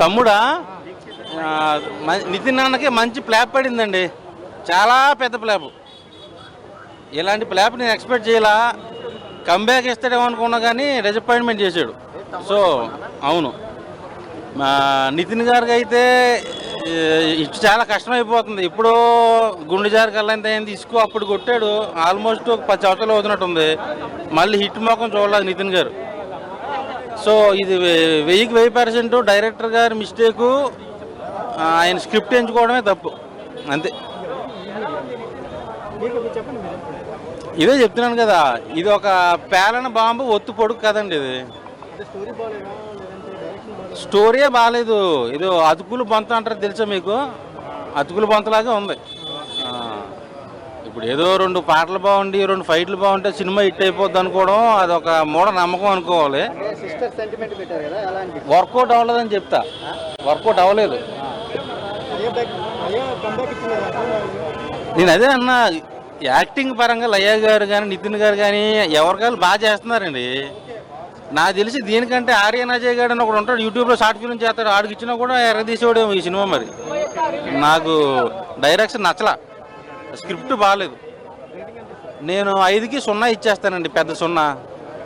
తమ్ముడా నితిన్ అన్నకి మంచి ప్లాప్ పడిందండి, చాలా పెద్ద ప్లాప్. ఇలాంటి ప్లాప్ నేను ఎక్స్పెక్ట్ చేయాలా, కంబ్యాక్ ఇస్తాడేమో అనుకున్నా కానీ డిసప్పాయింట్మెంట్ చేశాడు. సో అవును, నితిన్ గారికి అయితే చాలా కష్టమైపోతుంది. ఇప్పుడు గుండె జారి కల్లంత అయింది, ఇసుకు అప్పుడు కొట్టాడు, ఆల్మోస్ట్ ఒక 10 సంవత్సరాలు అవుతున్నట్టుంది. మళ్ళీ హిట్ మొఖం చూడలేదు నితిన్ గారు. సో ఇది 1000% డైరెక్టర్ గారి మిస్టేకు, ఆయన స్క్రిప్ట్ ఎంచుకోవడమే తప్పు, అంతే. ఇదే చెప్తున్నాను కదా, ఇది ఒక పేలన బాంబు ఒత్తు పొడుగు కదండి. ఇది స్టోరీయే బాగాలేదు. ఇది అతుకులు బొంత అంటారు తెలుసా మీకు, అతుకులు బొంతలాగే ఉంది. ఇప్పుడు ఏదో 2 పాటలు బాగుండి 2 ఫైట్లు బాగుంటే సినిమా హిట్ అయిపోద్ది అనుకోవడం అదొక మూఢ నమ్మకం అనుకోవాలి. వర్కౌట్ అవ్వలేదని చెప్తా, వర్కౌట్ అవ్వలేదు. నేను అదే అన్నా, యాక్టింగ్ పరంగా లయ్య గారు కానీ నితిన్ గారు కానీ ఎవరికాలు బాగా చేస్తున్నారండి. నాకు తెలిసి దీనికంటే ఆర్యన్ అజయ్ గారు అని ఒకడు ఉంటాడు, యూట్యూబ్లో షార్ట్ ఫిల్మ్ చేస్తాడు, ఆడికి ఇచ్చినా కూడా ఎర్రదీసేవాడేమో ఈ సినిమా. మరి నాకు డైరెక్షన్ నచ్చలా, స్క్రిప్ట్ బాగాలేదు. నేను 5కి 0 ఇచ్చేస్తానండి, పెద్ద 0.